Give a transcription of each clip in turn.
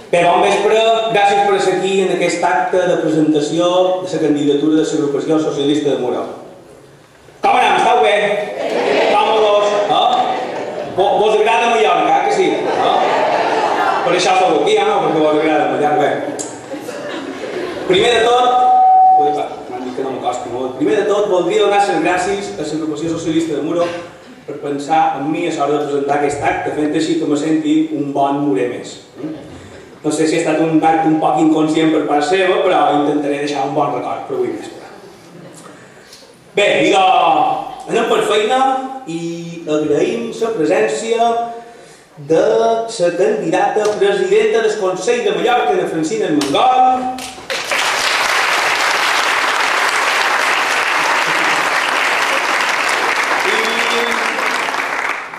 Bé, bon vespre, gràcies per ser aquí en aquest acte de presentació de la candidatura de l'Agrupació Socialista de Muro. Com anem? Esteu bé? Còmodos? Vos agrada Mallorca, que sí? Per això sou aquí, no? Perquè vos agrada Mallorca. Primer de tot, m'han dit que no m'acosti molt. Primer de tot, voldria donar les gràcies a l'Agrupació Socialista de Muro per pensar en mi a l'hora de presentar aquest acte, fent així que me senti un bon murer més. No sé si ha estat un acte un poc inconscient per part seva, però intentaré deixar un bon record per avui vespre. Bé, anem per feina i agraïm la presència de la candidata presidenta del Consell de Mallorca, de Francina Armengol.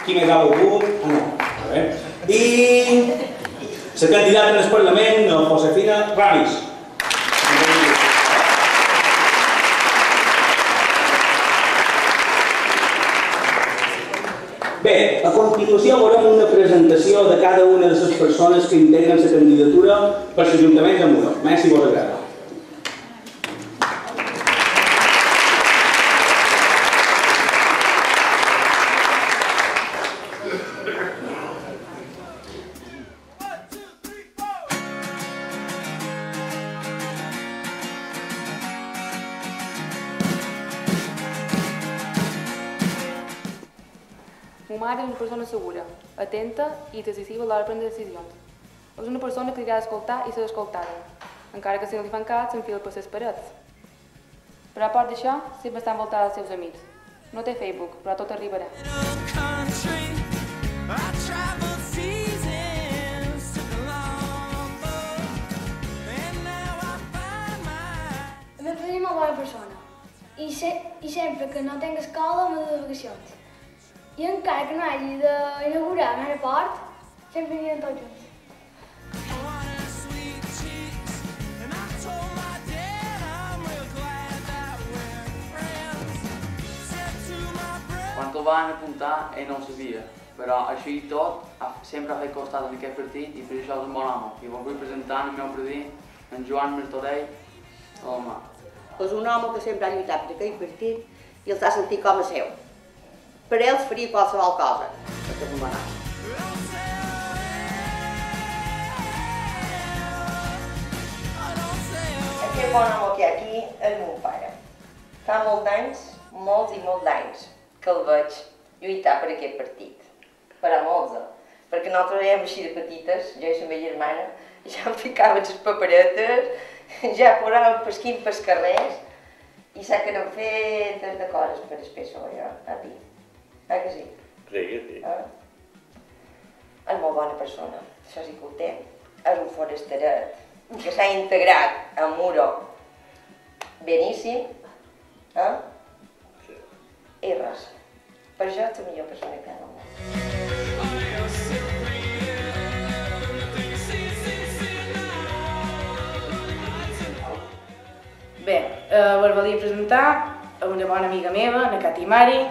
Qui més ha volgut? No. A veure. I la candidata en el Parlament, Josefina Ramis. Bé, a continuació veurem una presentació de cada una de les persones que integren la candidatura per l'Ajuntament de Muro. Més si vos agrada. Ma mare és una persona segura, atenta i decisiva a l'hora de prendre decisions. És una persona que li agrada escoltar i ser escoltada, encara que si no li fan cas s'enfila per les parets. Però a part d'això, sempre està envoltada dels seus amics. No té Facebook, però tot arribarà. Em vaig dir molt bona persona i sempre que no tinc escola m'he de vacacions. I encara que no hagi d'inaugurar un aeroport, sempre anirem tots junts. Quan el van apuntar, ell no ho sabia, però així i tot sempre ha fet costat en aquest partit i per això és un bon home. I vos vull presentar el meu predí, en Joan Martorell, home. És un home que sempre ha lluitat per aquell partit i el s'ha sentit com a seu. Per ells faria qualsevol cosa, perquè és un bon home. Aquest bon home que hi ha aquí és mon pare. Fa molts d'anys, molts i molts d'anys, que el veig lluitar per aquest partit. Però molts, perquè nosaltres érem així de petites, jo i la meva germana, ja em ficaven les paperetes, ja posàvem pesquint pels carrers i s'ha que n'hem fet de coses per el PSOE, a dir. Que sí? Sí, sí. És molt bona persona, això sí que ho té. És un forasteret que s'ha integrat a Muro beníssim, Sí. I res. Per això és la millor persona que hi ha al món. Bé, us volia presentar a una bona amiga meva, la Cati Mari,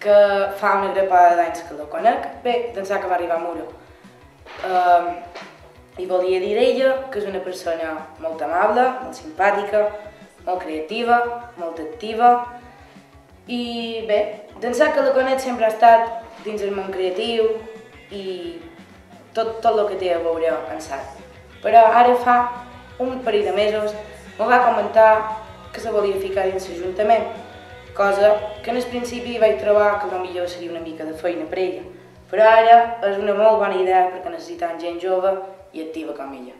que fa una grapada d'anys que la conec, d'ençà que va arribar a Muro. I volia dir d'ella que és una persona molt amable, molt simpàtica, molt creativa, molt activa, i bé, d'ençà que la conec sempre ha estat dins el món creatiu i tot el que té a veure en l'art. Però ara fa un parell de mesos me va comentar que se volia ficar dins l'Ajuntament, cosa que en el principi vaig trobar que potser seria una mica de feina per ella, però ara és una molt bona idea perquè necessitem gent jove i activa com ella.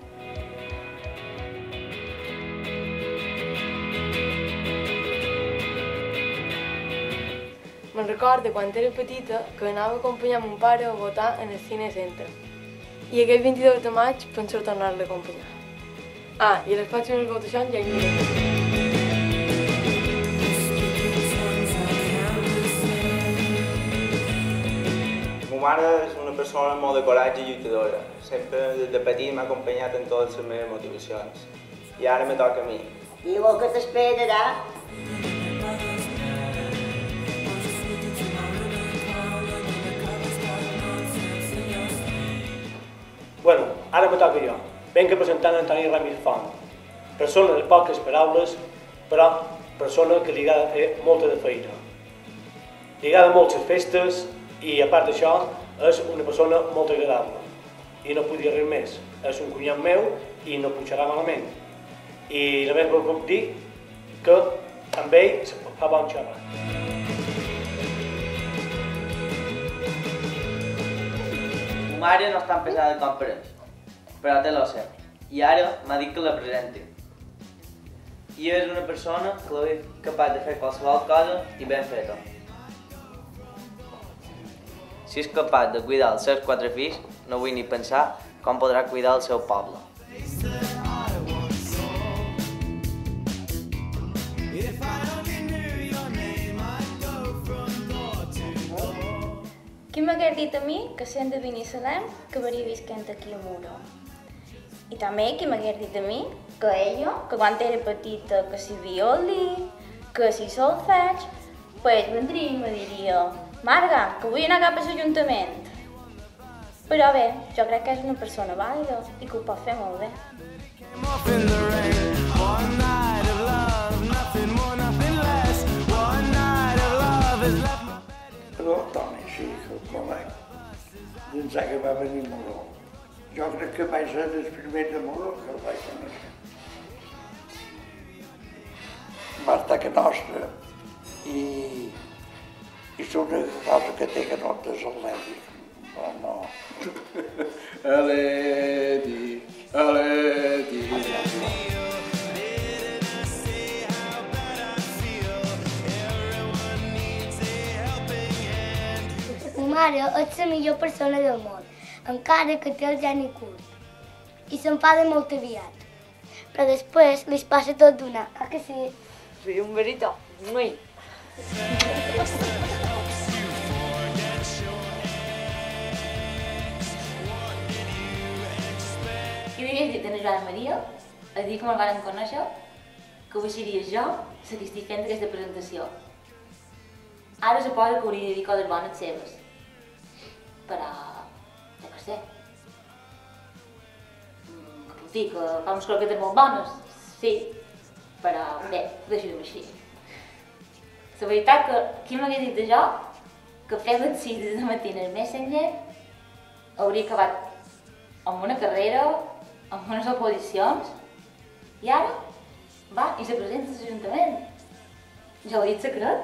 Me'n recordo quan era petita que anava a acompanyar mon pare a votar en el Cine Centre. I aquest 22 de maig penso tornar-lo a acompanyar. I a les pròximes votacions ja hi aniré. Ma mare és una persona molt de coratge i lluitadora. Sempre des de petit m'ha acompanyat en totes les meves motivacions. I ara me toca a mi. I el que t'esperarà? Bueno, ara me toca jo. venc presentant Antoni Ramis Font, persona de poques paraules, però persona que li agrada fer molta de feina. Li agrada molt les festes i, a part d'això, és una persona molt agradable. I no puc dir res més. És un cunyat meu i no punxarà malament. I només puc dir que amb ell fa bon xerrar. Ma mare no és tan pesada com per ells, però té la seva. I ara m'ha dit que la presenti. I és una persona que la veig capaç de fer qualsevol cosa i ben feta. Si és capaç de cuidar els seus 4 fills, no vull ni pensar com podrà cuidar el seu poble. Qui m'hagués dit a mi que si endevini Salem acabaria visquent aquí a Muro. I també qui m'hagués dit a mi que ella, que quan era petita, que si violí, que si solfeig, pues vendria i me diria: Marga, que vull anar cap a l'Ajuntament. Però bé, jo crec que és una persona vàlida i que ho pot fer molt bé. Però Toni, sí, que el col·leg d'ençà que va venir a Muro. Jo crec que vaig ser el primer de Muro que el vaig conèixer. Va estar que nostra i és una cosa que té que no és al·lèrgic. Però no. Aleti, aleti. Ma mare és la millor persona del món, encara que té el geni curt. I s'enfada molt aviat. Però després li passa tot d'una, que sí? Sí, un verito, muy. I li he dit a la Joana Maria, el dia que me'l varen conèixer, que ho seria jo la que estic fent aquesta presentació. Ara suposo que hauria de dir coses bones seves. Però, ja que sé. Que puc dir, que fa uns croquetes molt bones, sí. Però bé, deixo-ho així. La veritat que qui m'hagués dit jo que fer les 6 de matí al Messenger hauria acabat amb una carrera, amb unes oposicions, i ara va i se presenta a l'Ajuntament. Ja ho he dit secret?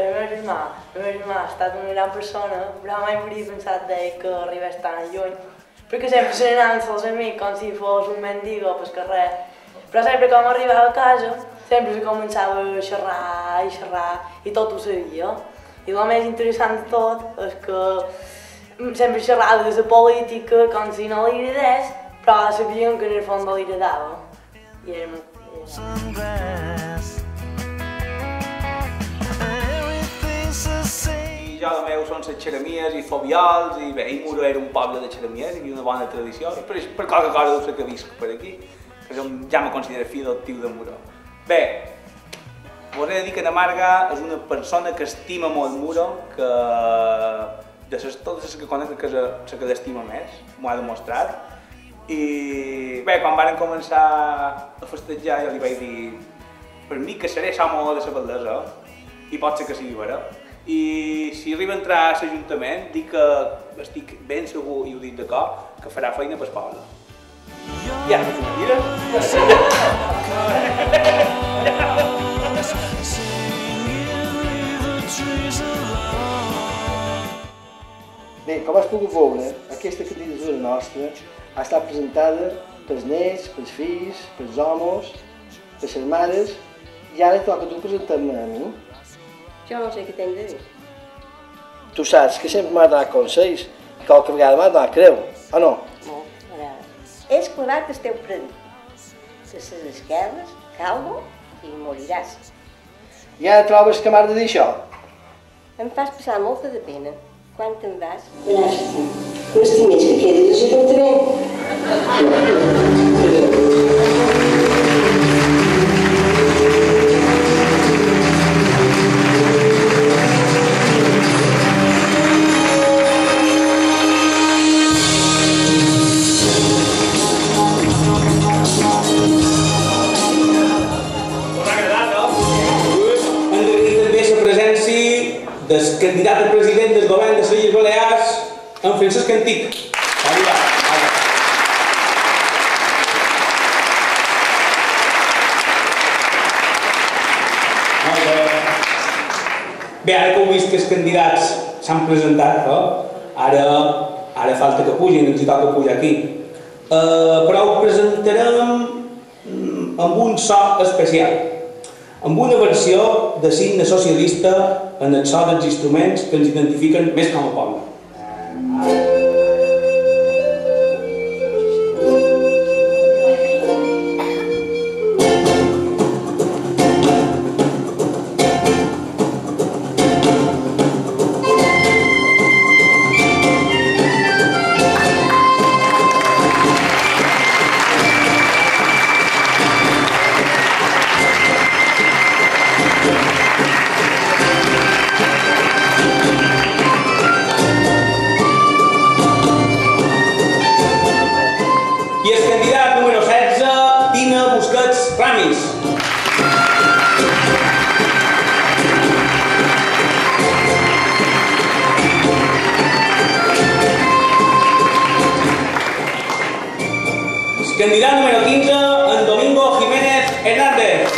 El meu germà ha estat una gran persona, però mai m'hauria pensat d'ell que arribés tan lluny. Perquè sempre se n'anava amb els amics com si fos un mendigo pel carrer. Però sempre quan arribava a casa, sempre se començava a xerrar i xerrar i tot ho sabia. I el més interessant de tot és que sempre xerrava de la política com si no li agradés, però sabien que en el fons li agradava. I era molt... Jo, el meu són les xeremies i Fobiols, i bé, i Muro era un poble de xeremies, hi havia una bona tradició, i per qualque cosa deu ser que visc per aquí, que ja me considero fill adoptiu de Muro. Bé, us he de dir que na Marga és una persona que estima molt Muro, que de totes les que conec que és la que l'estima més, m'ho ha demostrat. I bé, quan varen començar a festejar jo li vaig dir per mi que seré l'home de la Valdesa, i pot ser que sigui vera. I si arriba a entrar a l'Ajuntament, dic que estic ben segur, i ho dic de cor, que farà feina pel poble. Ja, és una vida. Bé, com has pogut veure, aquesta candidatura nostra ha estat presentada pels nets, pels fills, pels homes, per les mares, i ara toca tu presentar-me a mi. Jo no sé què t'hem de dir. Tu saps que sempre m'ha donat consells, i qualque vegada m'ha donat creu, o no? No, a veure, és clar que esteu predit. Que les esquerres, caldo i moriràs. I ara trobes que m'has de dir això? Em fas passar molta de pena. Quan te'n vas? Gràcies. M'estimes que quedis a l'Ajuntament. del candidat a president del govern de les Illes Balears, en Francesc Antic. Bé, ara que heu vist que els candidats s'han presentat, ara falta que pugin, ens hi toca pujar aquí. Però ho presentarem amb un so especial, amb una versió de signe socialista en el so dels instruments que ens identifiquen més com a poble. Candidat número 15, en Domingo Jiménez Hernández.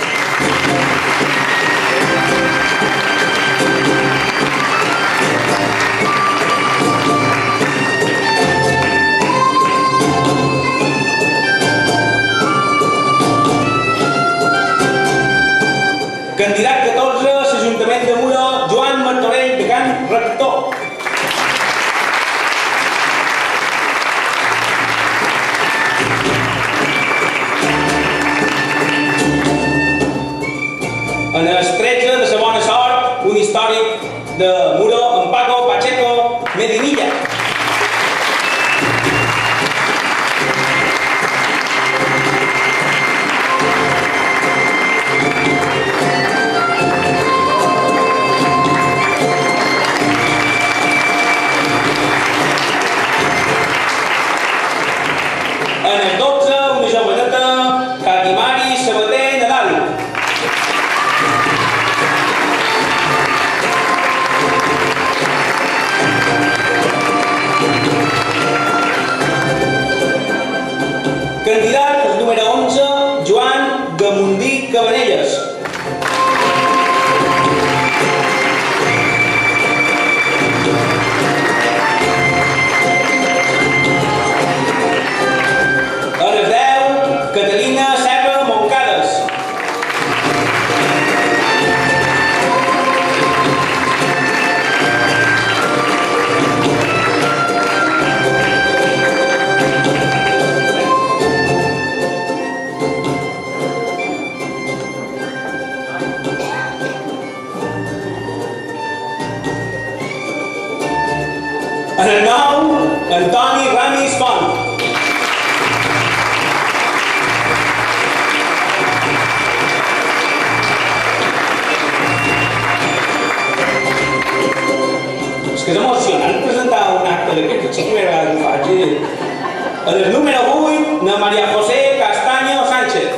Candidat 14, l'Ajuntament de Muro, Joan Martorell de Can Rector. En el 13 de la bona sort, un històric de Muro, en Paco Pacheco Medinilla. En el 12, una joveneta, Catimari Sabater Nadal. Candidat número 11, Joan Gamundí Cabanelles. En el 10, Catalina Serra Moncades. En el 9, Antoni Ramis Font. És que és emocionant presentar un acte d'aquests, és la primera vegada que ho faig. En el número 8, na María José Castaño Sánchez.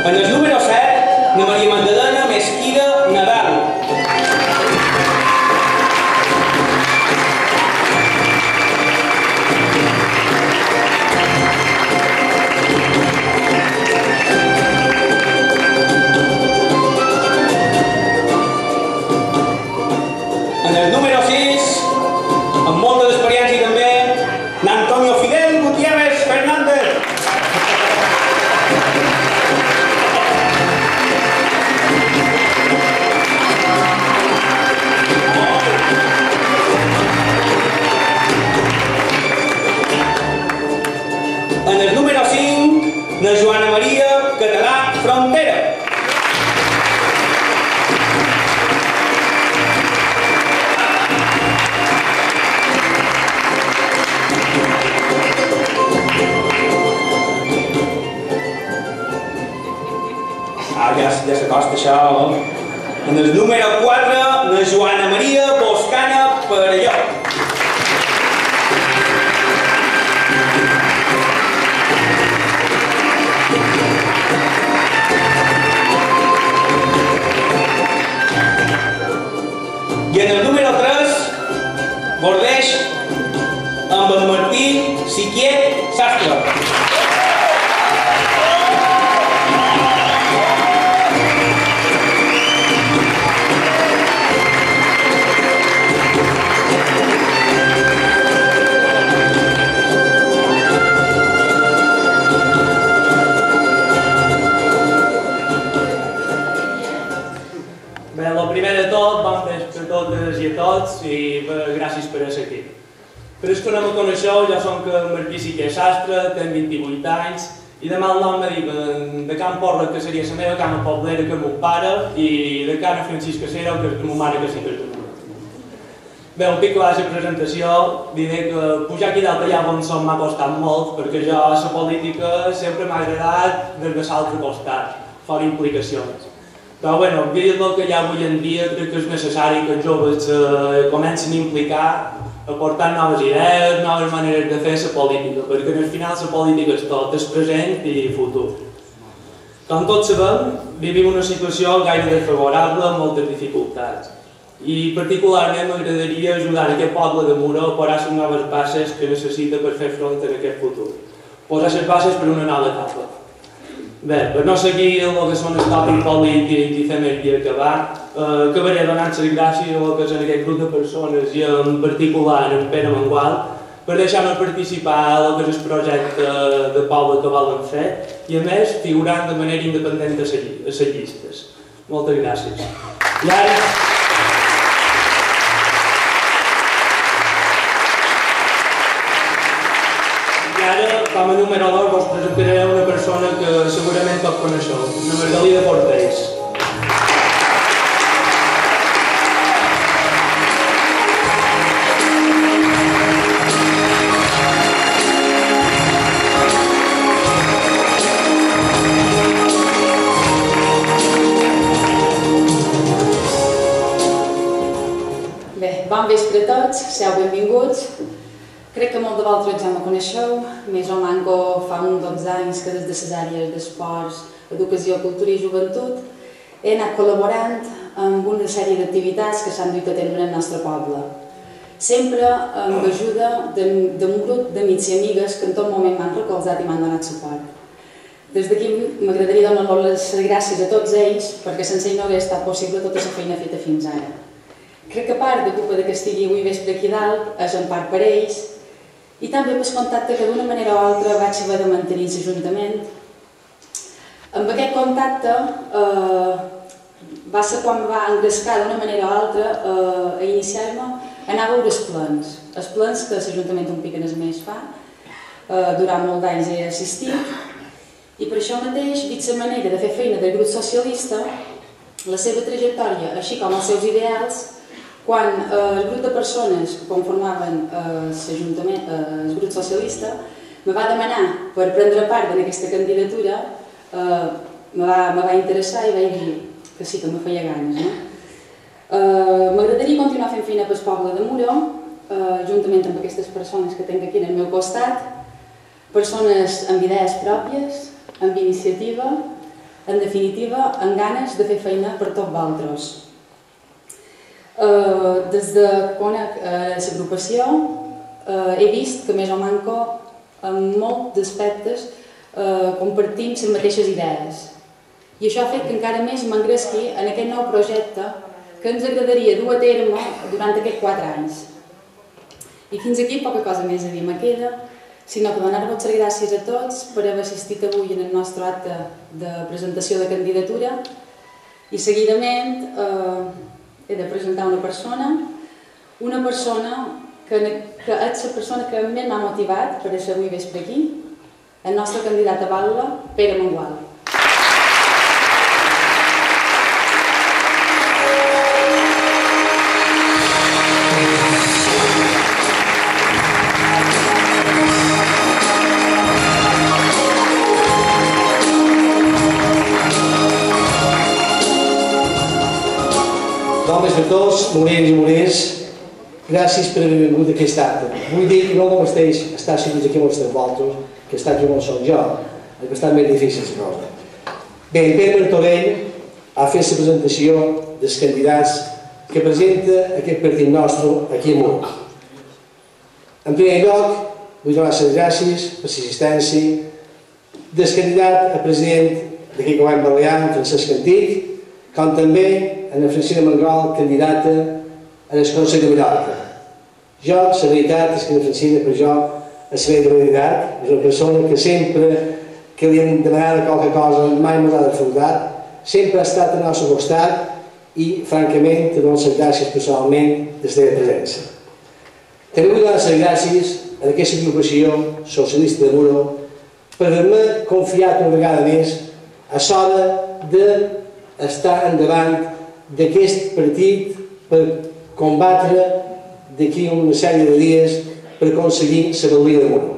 En el número 7, na Maria Magdalena Mesquida Nadal. En el número 6, amb molta d'experiència també, n'Antonio Fidel Gutiérrez Fernández. En el número 5, na Joana Maria Català Frontera. ja s'acosta això. En el número 4, la Joana Maria Boscana Parelló. I en el número 3, bordeix amb en Martí Siquiet Sastre. Bé, el primer de tot, bon vespre a totes i a tots i gràcies per ser aquí. Per els que no me coneixeu, jo som Martí Siquiet Sastre, tenc 28 anys i de mal nom me diuen de Can Porra, que seria la meva cama poblera, que és mon pare, i de Can Francisc Casero, que és ma mare, que sí que és de Mura. Bé, un pic de presentació, diré que pujar aquí dalt allà on som m'ha costat molt, perquè jo a la política sempre m'ha agradat des de l'altre costat, fora implicacions. Però bueno, vist el que hi ha avui en dia, crec que és necessari que els joves comencin a implicar, aportant noves idees, noves maneres de fer la política, perquè al final la política és tot, és present i futur. Com tots sabem, vivim una situació gaire desfavorable amb moltes dificultats. I particularment m'agradaria ajudar aquest poble de Mura a posar les noves bases que necessita per fer front a aquest futur. Posar les bases per una nova etapa. Bé, per no seguir el que són els tòpics polítics i fer més i acabar, acabaré donant les gràcies a que és en aquest grup de persones i en particular en Pere Mangual per deixar-nos participar en el que és el projecte de poble que volen fer i a més figurant de manera independent a les llistes. Moltes gràcies. I ara, com a número 2, vos presentaré una persona que segurament tots coneixeu, la Margalida Portells. Bé, bon vespre a tots, sigueu benvinguts. Crec que molt de vosaltres ja me coneixeu, més o manco fa uns 12 anys que des de les àrees d'esports, educació, cultura i joventut he anat col·laborant amb una sèrie d'activitats que s'han dut a terme en el nostre poble. Sempre amb ajuda d'un grup d'amics i amigues que en tot moment m'han recolzat i m'han donat suport. Des d'aquí m'agradaria donar les gràcies a tots ells perquè sense ells no hauria estat possible tota la feina feta fins ara. Crec que part de culpa que estigui avui vespre aquí dalt és en part per ells i també pel contacte que d'una manera o altra vaig haver de mantenir l'Ajuntament. Amb aquest contacte va ser quan va engrescar d'una manera o altra a iniciar-me a anar a veure els plens que l'Ajuntament un pic en el mes fa. Durant molt d'anys he assistit i per això mateix, vist la manera de fer feina del grup socialista, la seva trajectòria, així com els seus ideals, quan el grup de persones que conformaven el grup socialista me va demanar per prendre part en aquesta candidatura, me va interessar i vaig dir que sí, que me feia ganes. M'agradaria continuar fent feina pel poble de Mura, juntament amb aquestes persones que tinc aquí al meu costat, persones amb idees pròpies, amb iniciativa, en definitiva, amb ganes de fer feina per tots vosaltres. Des de que conec l'agrupació he vist que més o manco en molts aspectes compartim les mateixes idees i això ha fet que encara més m'engresqui en aquest nou projecte que ens agradaria dur a terme durant aquests 4 anys. I fins aquí poca cosa més a dir me queda, sinó que donar-vos les gràcies a tots per haver assistit avui en el nostre acte de presentació de candidatura i seguidament he de presentar una persona que és la persona que més m'ha motivat per ser avui vespre aquí, el nostre candidat a batle, Pere Mangual. per tots, morers i morers. Gràcies per haver vingut a aquest acte. Vull dir que no és el mateix estar seguits aquí amb els vosaltres que estar aquí on som jo. És bastant més difícil la cosa. Bé, en Pere Martorell ha fet la presentació dels candidats que presenta aquest partit nostre aquí a Muro. En primer lloc, vull donar les gràcies per l'assistència del candidat a president d'aquí Govern Balear, Francesc Antic, com també en Francina Mangol, candidata a l'Esconsell de Mallorca. Jo, la veritat és que la Francina, per jo, a la meva veritat, és una persona que sempre que li hem demanat qualque cosa mai m'ha defraudat, sempre ha estat al nostre costat i, francament, te dono les gràcies personalment de la teva presència. També vull donar les gràcies a aquesta agrupació socialista de Muro per haver-me confiat una vegada més a l'hora d'estar endavant d'aquest partit per combatre d'aquí una sèrie de dies per aconseguir la valia de Muro.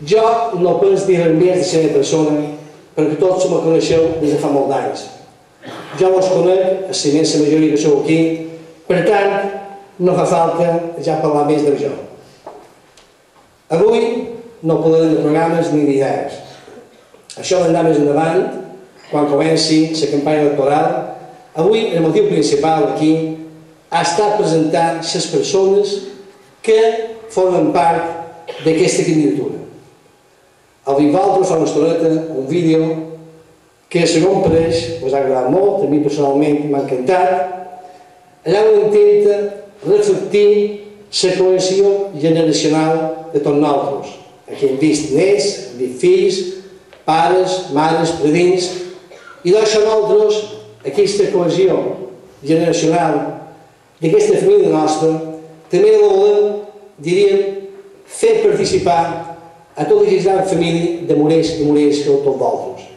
Jo no penso dir res més de la meva persona perquè tots me coneixeu des de fa molts anys. Jo vos conec, a la immensa majoria que sou aquí, per tant, no fa falta ja parlar més de jo. Avui no parlarem de programes ni d'idees. Això d'anar més endavant, quan comenci la campanya electoral. Avui el motiu principal aquí ha estat presentar les persones que formen part d'aquesta candidatura. El Vivaldo fa una estoneta, un vídeo que segon pareix us ha agradat molt, a mi personalment m'ha encantat. Allà on intenta reflectir la cohesió generacional de tots nosaltres. Aquí hem vist nets, hem vist fills, pares, mares, predins, i d'això nosaltres, aquesta cohesió generacional d'aquesta família nostra, també la volem, diríem, fer participar a tota aquesta gran família de morers i morers que tots vosaltres.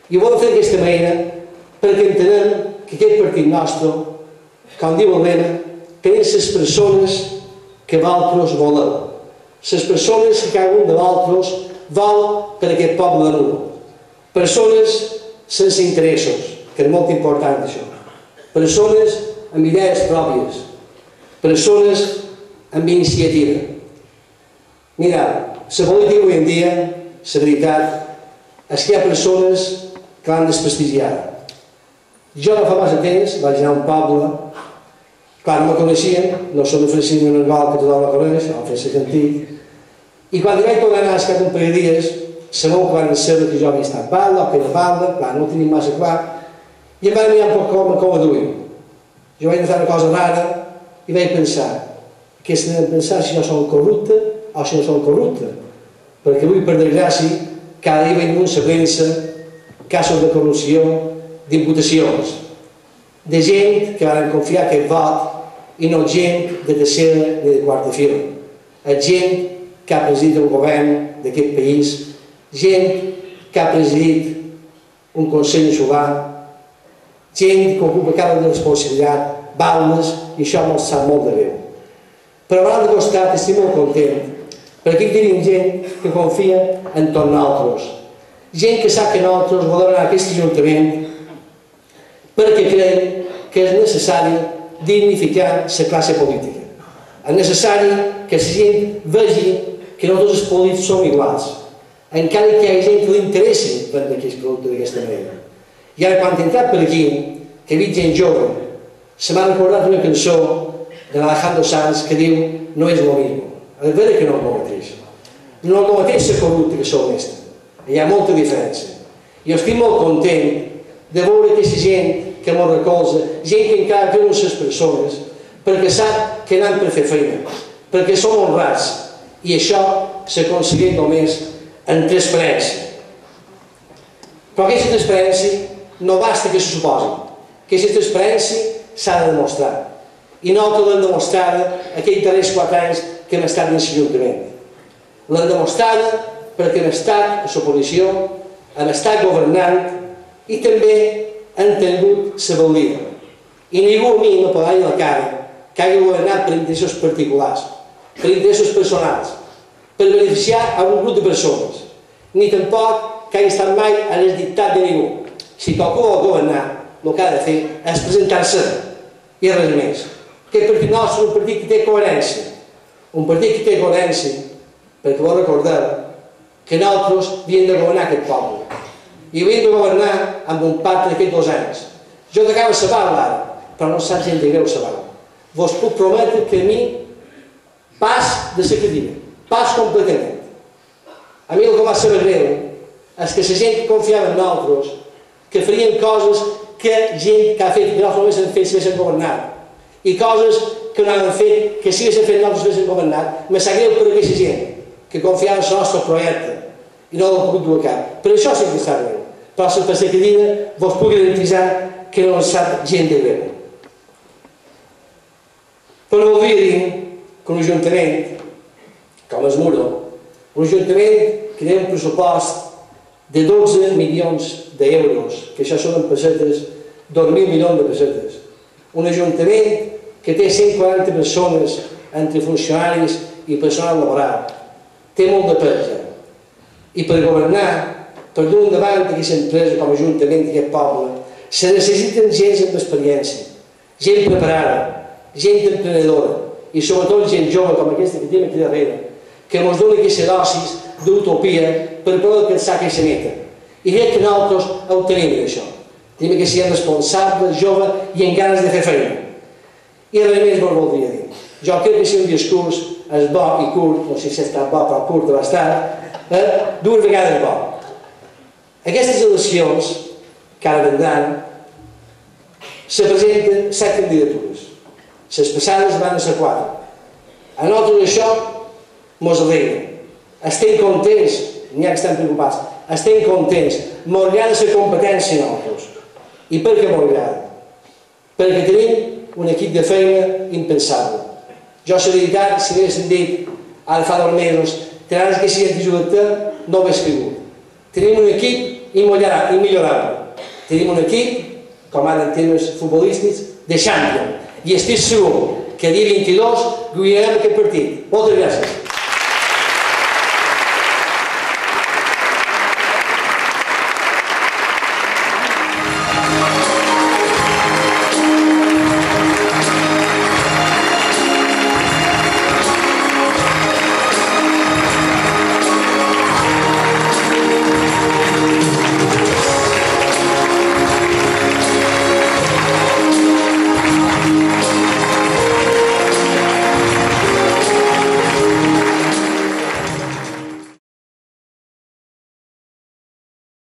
I ho volem fer d'aquesta manera perquè entenem que aquest partit nostre, com diu el lema, tenen les persones que vosaltres voleu. Les persones que cada un de vosaltres vol per aquest poble de Muro. Persones sense interessos, que és molt important això. Persones amb idees pròpies. Persones amb iniciativa. Mira, la política avui en dia, la veritat, és que hi ha persones que l'han desprestigiada. Jo no fa massa temps vaig anar a un poble, clar, no me coneixien, no som de Francina Mangol, que tothom la coneix, el Francesc Antic, i quan hi vaig tornar a anar a un parell de dies, sabeu que van saber que jo havia estat parla o que no parla, clar, no ho tenim massa clar, i em van mirar un poc com a duim. Jo vaig notar una cosa rara i vaig pensar, que s'ha de pensar si jo som corrupte o si no som corrupte, perquè avui, per desgràcia, cada dia veiem una premsa casos de corrupció, d'imputacions, de gent que van confiar aquest vot i no gent de tercera ni de quarta fila. Gent que ha presidit el govern d'aquest país, gent que ha presidit un Consell Insular, gent que ocupa cada una responsabilitat, balmes, i això me'l sap molt de greu. Però a l'altre costat estic molt content, perquè aquí tenim gent que confia en tots nosaltres. Gent que sap que nosaltres volem anar a aquest ajuntament perquè creiem que és necessari dignificar la classe política. És necessari que la gent vegi que no tots els polítics som iguals, encara que hi hagi gent que li interessi prendre aquest producte d'aquesta manera. I ara, quan he entrat per aquí, que he vist gent jove, se m'ha recordat una cançó de l'Alejandro Sanz que diu no és lo mismo. És veritat que no és el mateix. No és el mateix ser corrupte que ser honesta. Hi ha molta diferència. I estic molt content de veure aquesta gent que m'ho recolza, gent que encara creuen les persones, perquè sap que anem per fer feina, perquè som honrats, i això s'aconsegueix només en transparència. Però aquesta transparència no basta que se suposi. Aquesta transparència s'ha de demostrar. I nosaltres l'hem demostrada aquells darrers 4 anys que hem estat dins l'Ajuntament. L'hem demostrada perquè hem estat a l'oposició, hem estat governant i també hem tingut la valia. I ningú a mi no pot dir a la cara que hagi governat per interessos particulars, per interessos personals, per beneficiar a un grup de persones, ni tampoc que hagi estat mai a les dictats de ningú. Si qualcú vol governar, el que ha de fer és presentar-se i res més. Aquest partit nostre és un partit que té coherència. Un partit que té coherència perquè vol recordar que nosaltres havíem de governar aquest poble. I havíem de governar amb un pacte d'aquests 2 anys. Jo t'acabo de saber ara, però no saps gent de greu saber. Vos puc prometre que a mi pas de la cadira, pas completament. A mi el que va saber greu és que la gent que confiava en nosaltres, que farien coses que gent que ha fet que nosaltres només hem fet si haguéssim governat, i coses que no han fet que si haguéssim fet nosaltres haguéssim governat, me sap greu per aquesta gent que confiava en el nostre projecte i no l'ha pogut dur a cap. Per això sí que està greu. Però per la cadira vos puc garantitzar que no sap gent de greu. Però voldria dir que un ajuntament, com es Muro, un ajuntament que té un pressupost de 12 milions d'euros, que això són en pessetes, 2.000 milions de pessetes. Un ajuntament que té 140 persones entre funcionaris i personal laboral. Té molt de pes. I per governar, per dur endavant aquesta empresa com a ajuntament d'aquest poble, se necessiten gent amb experiència, gent preparada, gent emprenedora i sobretot gent jove com aquesta que tenim aquí darrere, que ens doni aquesta dosis d'utopia per poder alcançar aquesta meta. I crec que nosaltres ho tenim d'això. Tenim que ser responsables, joves i amb ganes de fer feina. I res més vos voldria dir. Jo crec que si un discurs és bo i curt, no sé si està bo però curt de l'estat, 2 vegades bo. Aquestes eleccions que ara vendran se presenten 7 candidatures. Les passades van a ser 4. A nosaltres això mos alegra. Estem contents, n'hi ha que estan preocupats, estem contents, mos agrada la competència a nosaltres. I per què mos agrada? Perquè tenim un equip de feina impensable. Jo, la veritat, si m'haguessin dit ara fa 2 mesos, tindràs que ser antijugador, no ho hagués cregut. Tenim un equip immillorable. Tenim un equip, com ara en termes futbolístics, de champion. I estic segur que el dia 22 guanyarem aquest partit. Moltes gràcies.